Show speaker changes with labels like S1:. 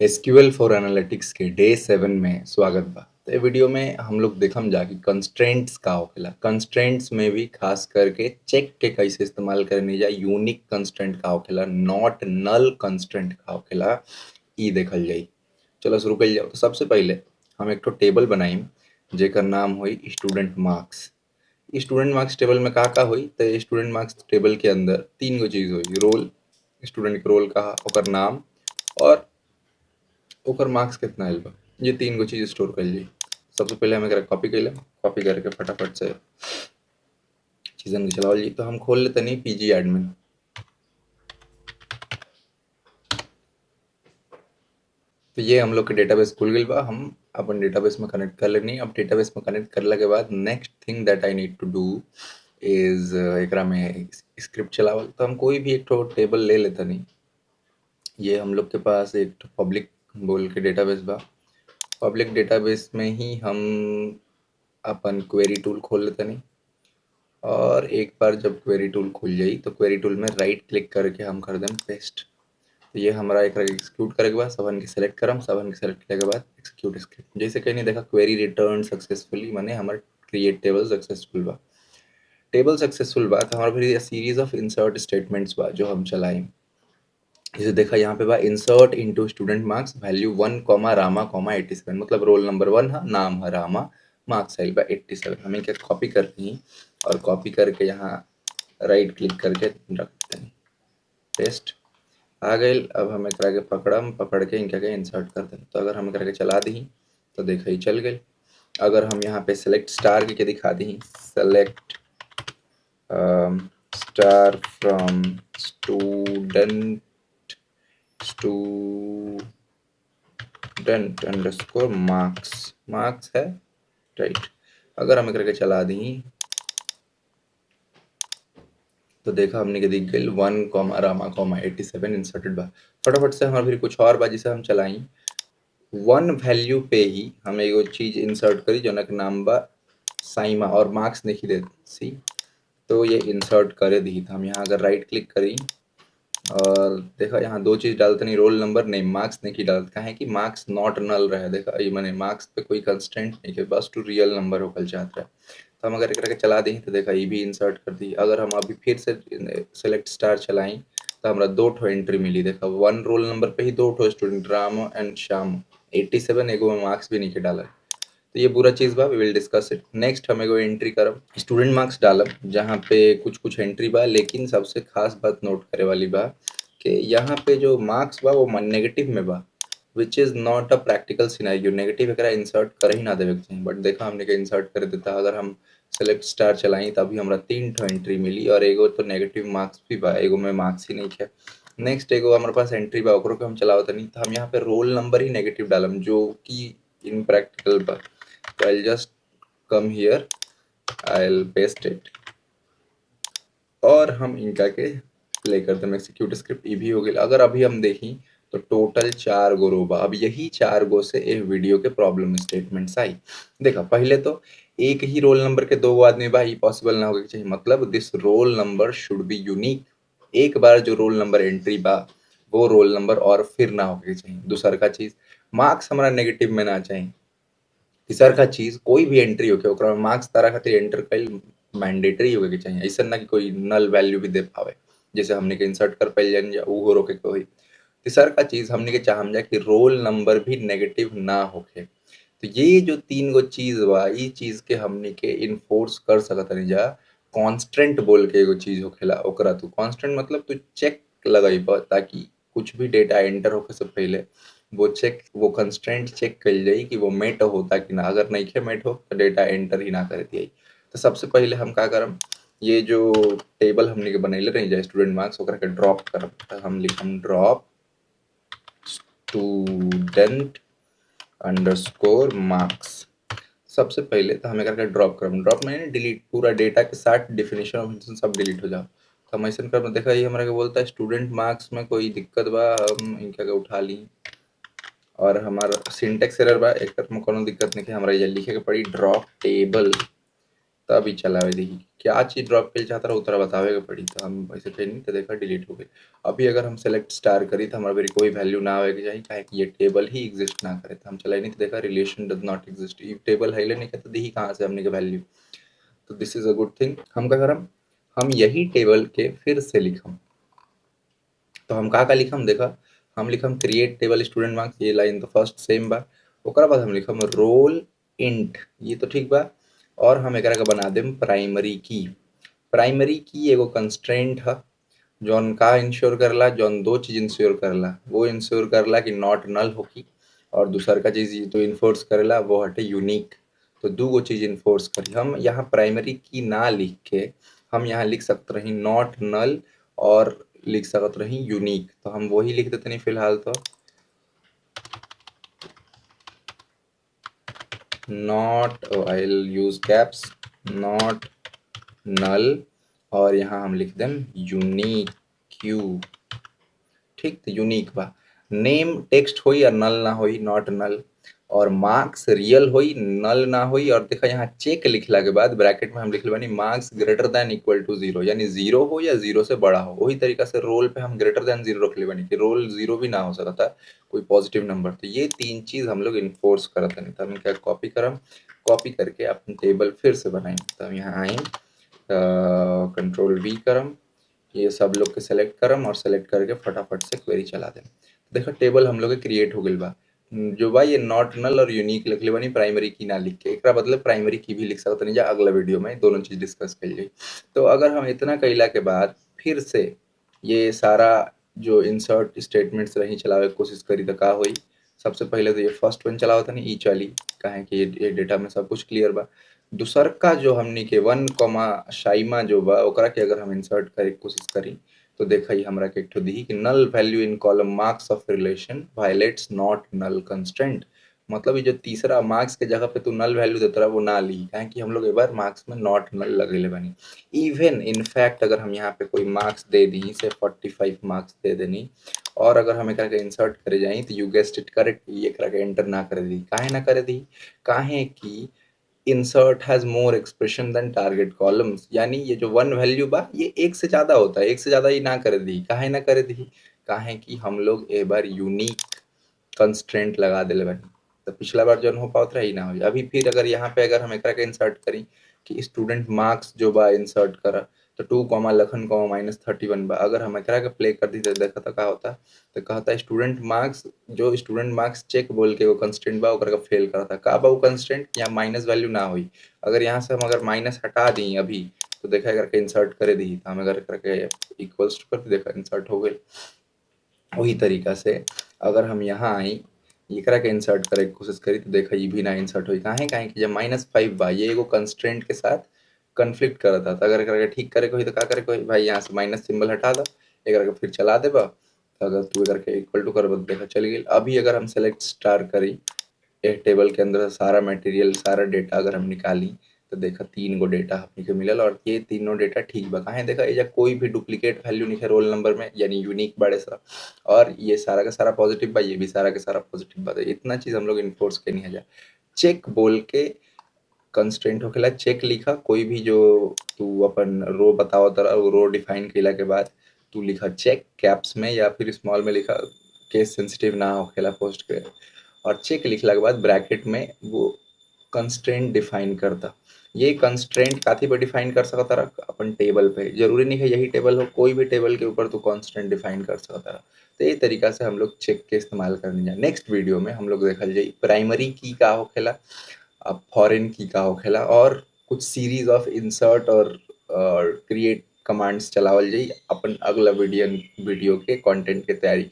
S1: SQL for analytics के day 7 में स्वागत बा। तो ये वीडियो में हम लोग देखम जा कि कंस्ट्रेंट्स का होखेला। कंस्ट्रेंट्स में भी खास करके चेक के कैसे इस्तेमाल करनी जा, यूनिक कंस्ट्रेंट का होखेला, नॉट नल कंस्ट्रेंट का होखेला, ई देखल जाई। चलो शुरू कइल जाओ। तो सबसे पहले हम एक ठो टेबल बनाइम जेकर नाम होई student marks. Student marks table में का होई, तो स्टूडेंट मार्क्स टेबल के अंदर तीन गो चीज होई। रोल, स्टूडेंट के रोल का, ओकर नाम और ओकर मार्क्स कितना आइल बा। ये तीन गो चीज स्टोर कइल जाई। सबसे पहले हम एकरा कॉपी कइले, कॉपी करके फटाफट से चीजन के चलावल जाई। तो हम खोल लेते नहीं पीजी एडमिन। तो ये हम लोग के डेटाबेस खुल गइल बा। हम अपन डेटाबेस में कनेक्ट कर लेनी। अब डेटाबेस में कनेक्ट करला के बाद next thing that I need to do is एकरा में स्क्रिप्ट चलावल। तो हम कोई भी एक ठो टेबल ले लेते नहीं। ये हम लोग के पास एक ठो पब्लिक बोल के डेटाबेस बा। पब्लिक डेटाबेस में ही हम अपन क्वेरी टूल खोल लेते नहीं। और एक बार जब क्वेरी टूल खुल जाई तो क्वेरी टूल में राइट क्लिक करके हम कर दें पेस्ट। तो ये हमारा एक एग्जीक्यूट करे के बाद सबन के सेलेक्ट करम, सबन के सेलेक्ट करे के बाद एक्जीक्यूट स्क्रिप्ट। जैसे कहीं नहीं देखा क्वेरी रिटर्न सक्सेसफुली, माने हमारा क्रिएट टेबल सक्सेसफुल बा। टेबल सक्सेसफुल बा तो हमारा फिर सीरीज ऑफ इंसर्ट स्टेटमेंट्स बा जो हम चलाएं। जैसे देखा यहाँ पे बा insert into student marks value 1 comma Rama comma 87, मतलब रोल नंबर 1 है, नाम है रामा, मार्क्स आइल बा 87। हमें क्या कॉपी करनी है और कॉपी करके यहाँ राइट क्लिक करके रख देते हैं, पेस्ट आ गई। अब हम एकरा के पकड़म, पकड़ के इनका के इंसर्ट कर दें। तो अगर हम एकरा के चला दी तो देखा ही चल गई। अगर हम यहाँ पे सेलेक्ट स्टार के दिखा दी, select star from student underscore marks, marks है राइट। अगर हम करके चला दी तो देखा हमने के दिख गई 1 कॉमा रामा कॉमा 87 इंसर्टेड बा। फटाफट से हमारे फिर कुछ और बा जिसे हम चलाई। 1 वैल्यू पे ही हम एगो चीज इंसर्ट करी जो के नाम बा साइमा, और मार्क्स नहीं दे सी। तो ये इंसर्ट करे दी। तो हम यहाँ अगर राइट क्लिक करी और देखा यहाँ दो चीज डालते नहीं, रोल नंबर नहीं, मार्क्स नहीं डालते। कहें कि मार्क्स नॉट नल रहे। देखा ये मैंने मार्क्स पे कोई कंस्टेंट नहीं है, बस टू रियल नंबर होकर चाहता है। तो हम अगर एक करके चला दी तो देखा ये भी इंसर्ट कर दी। अगर हम अभी फिर से सेलेक्ट स्टार चलाई तो हमारा दो ठो एंट्री मिली। देखा 1 रोल नंबर पे ही दो ठो स्टूडेंट, राम एंड श्याम, 87, एगो में मार्क्स भी नहीं डाला। तो ये बुरा चीज बा, we will discuss it. Next हम एगो एंट्री करब, स्टूडेंट मार्क्स डालब, जहाँ पे कुछ कुछ एंट्री बा। लेकिन सबसे खास बात नोट करे वाली बा कि यहाँ पे जो मार्क्स बा वो नेगेटिव में बा, which is not a practical scenario. Negative एकरा इंसर्ट कर ही ना देवे के चाहिए, बट देखा हमने के इंसर्ट कर देता। अगर हम सेलेक्ट स्टार चलाई तभी हमरा 3 ठो एंट्री मिली, और एगो तो नेगेटिव मार्क्स भी बा, एगो में मार्क्स ही नहीं है। नेक्स्ट एगो हमारे पास एंट्री बा, ओकरो के हम चलावत नहीं। तो हम यहाँ पे रोल नंबर ही नेगेटिव डालम जो कि इनप्रैक्टिकल बा। So I'll just come here, I'll paste it और हम इनका के प्ले करते हैं। एक्सिक्यूट स्क्रिप्ट ई भी हो गई। अगर अभी हम देखें तो टोटल 4 गो रो बा। अब यही 4 गो से एक वीडियो के प्रॉब्लम स्टेटमेंट्स आई। देखा पहले तो एक ही रोल नंबर के दो आदमी बा, ये पॉसिबल ना होगा चाहिए, मतलब this roll number should be unique. एक बार जो रोल नंबर एंट्री बा वो रोल नंबर और फिर ना होगा चाहिए। दूसर का चीज मार्क्स हमारा नेगेटिव में ना चाहिए। तीसर का चीज कोई भी एंट्री होके ओकरा में मार्क्स तारा खातिर एंटर कइल मैंडेटरी होके के चाहिए। ऐसा ना कि कोई नल वैल्यू भी दे पावे, जैसे हमने के इंसर्ट कर पाइल जान या वो रोके के होई। तीसर का चीज हमने के चाहम जा कि रोल नंबर भी नेगेटिव ना होके। तो ये जो तीन गो चीज बा, ई चीज के हमने के इन्फोर्स कर सकत नहीं जा। कांस्टेंट बोल के एगो चीज होखेला, ओकरा तू कांस्टेंट मतलब तू चेक लगाइबा ताकि कुछ भी डेटा एंटर होके से पहले वो कंस्ट्रेंट चेक कइल जाई कि वो मेट होता कि ना। अगर नहीं मेट हो तो डेटा एंटर ही ना करे दिया। तो सबसे पहले हम का करम, ये जो टेबल हमने के बनैले रही जाए स्टूडेंट मार्क्स, ओकरा के ड्रॉप करम। तो हम लिखम ड्रॉप स्टूडेंट अंडरस्कोर मार्क्स। सबसे पहले तो हमें करके ड्रॉप करम। ड्रॉप में डिलीट, पूरा डेटा के साथ डेफिनेशन ऑफ सब डिलीट हो जाओ। तो हम ऐसा करम। देखा ये हमारा के बोलता है स्टूडेंट मार्क्स में कोई दिक्कत बा, हम इनका के उठा ली और हमारा सिंटेक्स एरर बा, एक में कोनो दिक्कत नहीं है। हमारा ये लिखे के पड़ी ड्रॉप टेबल। तभी चलावे दी क्या चीज़ ड्रॉप के चाहता रहा उतरा बतावे के पड़ी तो हम ऐसे कहीं नहीं तो देखा डिलीट हो गई। अभी अगर हम सेलेक्ट स्टार करी तो हमारे कोई वैल्यू ना आवे के चाहिए काहे कि ये टेबल ही एग्जिस्ट ना करे तो हम चलाई नहीं तो देखा रिलेशन डज नॉट एग्जिस्ट ये टेबल है नहीं कहते दी कहाँ से हमने के वैल्यू। तो this is a good thing हम क्या करम हम यही टेबल के फिर से लिखम तो हम का लिखम देखा हम लिखम क्रिएट टेबल स्टूडेंट मार्क्स ये लाइन तो फर्स्ट सेम बा ओकरा बाद हम लिखम रोल इंट ये तो ठीक बा और हम एकरा के बना देम प्राइमरी की एगो कंस्ट्रेंट है जौन का इंश्योर करला जौन दो चीज इंश्योर करला वो इंश्योर करला कि नॉट नल होगी और दूसर का चीज तो इन्फोर्स करेला वो हटे यूनिक तो दो गो चीज इन्फोर्स करी हम यहाँ प्राइमरी की ना लिख के हम यहाँ लिख सकते रही नॉट नल और लिख सकते रही यूनिक तो हम वही लिख देते नहीं फिलहाल तो not I will use caps not null और यहाँ हम लिख दें यूनिक क्यू ठीक तो यूनिक बा नेम टेक्स्ट होई और नल ना होई नॉट नल और मार्क्स रियल होई नल ना होई और देखा यहाँ चेक लिखला के बाद ब्रैकेट में हम लिख बानी marks greater than equal to zero यानी जीरो हो या जीरो से बड़ा हो वही तरीका से रोल पे हम ग्रेटर देन जीरो रख ले बानी कि रोल जीरो भी ना हो सकता कोई पॉजिटिव नंबर तो ये तीन चीज हम लोग इन्फोर्स करते नहीं तो हम क्या कॉपी करम कॉपी करके अपन टेबल फिर से बनाएं तो हम यहाँ आए कंट्रोल वी करम ये सब लोग के सेलेक्ट करम और सेलेक्ट करके फटाफट से क्वेरी चला दें देखो टेबल हम लोग के क्रिएट हो गई बा जो बा ये नॉट नल और यूनिक लिख ले बनी प्राइमरी की ना लिख के एक बदले प्राइमरी की भी लिख सकते नहीं जा अगला वीडियो में दोनों चीज डिस्कस कर जाए तो अगर हम इतना कैला के बाद फिर से ये सारा जो इंसर्ट स्टेटमेंट्स रही चलावे की कोशिश करी तो का हुई सबसे पहले तो ये फर्स्ट वन चलावा था नहीं ई चली कहे कि ये डेटा में सब कुछ क्लियर बा दूसर का जो हमनी के वन कॉमा शाइमा जो बा ओकरा के अगर हम इंसर्ट करे के कोशिश करी तो देखा ही हमरा के एक ठो दी कि null value in column marks of relation violates not null constraint मतलब ये जो तीसरा मार्क्स के जगह पे तू नल वैल्यू देता रहा वो ना ली काहे कि हम लोग एक बार मार्क्स में नॉट नल लगेले बनी इवन इनफैक्ट अगर हम यहाँ पे कोई मार्क्स दे दी से 45 मार्क्स दे देनी और अगर हम एकरा के इंसर्ट करे जाई तो यू गेस्ड इट करेक्ट ये एकरा के एंटर ना करे दी काहे ना करे दी काहे कि insert has more expression than target columns यानी ये जो वन वैल्यू बा ये एक से ज्यादा होता है एक से ज्यादा ही ना करे दी काहे ना करे दी काहे कि हम लोग एक बार यूनिक कंस्ट्रेंट लगा दिले बनी तो पिछला बार जो हो पावत रही ना हो अभी फिर अगर यहाँ पे अगर हम एकरा के इंसर्ट करी कि स्टूडेंट मार्क्स जो बा इंसर्ट करा तो 2 कॉमा लखन कॉमा -31 बा अगर हम एकरा के प्ले कर दी तो देखा तो का होता तो कहता स्टूडेंट मार्क्स जो स्टूडेंट मार्क्स चेक बोल के वो कंस्टेंट बा ओकरा का फेल करता का बा वो कंस्टेंट या माइनस वैल्यू ना हुई अगर यहाँ से हम अगर माइनस हटा दी अभी तो देखा करके इंसर्ट करे दी तो हम अगर करके इक्वल्स टू करके देखा इंसर्ट हो गए वही तरीका से अगर हम यहाँ आई एकरा के इंसर्ट करे की कोशिश करी तो देखा ये भी ना इंसर्ट हुई काहे काहे कि जब -5 बा ये एगो कंस्ट्रेंट के साथ कन्फ्लिक्ट करता था अगर एकरा के ठीक करे को ही तो का करे को ही भाई यहाँ से माइनस सिंबल हटा दो एकरा के फिर चला देबा तो अगर तू एकरा के इक्वल टू करबा तो देखा चल गई अभी अगर हम सेलेक्ट स्टार करी एक टेबल के अंदर से सारा मटेरियल सारा डेटा अगर हम निकाली तो देखा 3 गो डेटा हमनी के मिलल और ये तीनों डेटा ठीक बा काहे देखा एजा कोई भी डुप्लीकेट वैल्यू नहीं है रोल नंबर में यानी यूनिक बाड़े सा और ये सारा का सारा पॉजिटिव बा ये भी सारा का सारा पॉजिटिव बा तो इतना चीज हम लोग इन्फोर्स के नहीं है जा चेक बोल के कंस्ट्रेंट होखेला चेक लिखा कोई भी जो तू अपन रो बताओ तरह वो रो डिफाइन केला के बाद तू लिखा चेक कैप्स में या फिर स्मॉल में लिखा केस सेंसिटिव ना होखेला पोस्ट के और चेक लिखला के बाद ब्रैकेट में वो कंस्ट्रेंट डिफाइन करता ये कंस्ट्रेंट काथी पे डिफाइन कर सकता रहा अपन टेबल पे जरूरी नहीं है यही टेबल हो कोई भी टेबल के ऊपर तो कंस्ट्रेंट डिफाइन कर सकता रहा तो ये तरीका से हम लोग चेक के इस्तेमाल करने जाए नेक्स्ट वीडियो में हम लोग देखल जाए प्राइमरी की का होखेला अब फॉरेन की का होखेला और कुछ सीरीज ऑफ इंसर्ट और क्रिएट कमांड्स चलावल जाई अपन अगला वीडियो के कंटेंट के तैयारी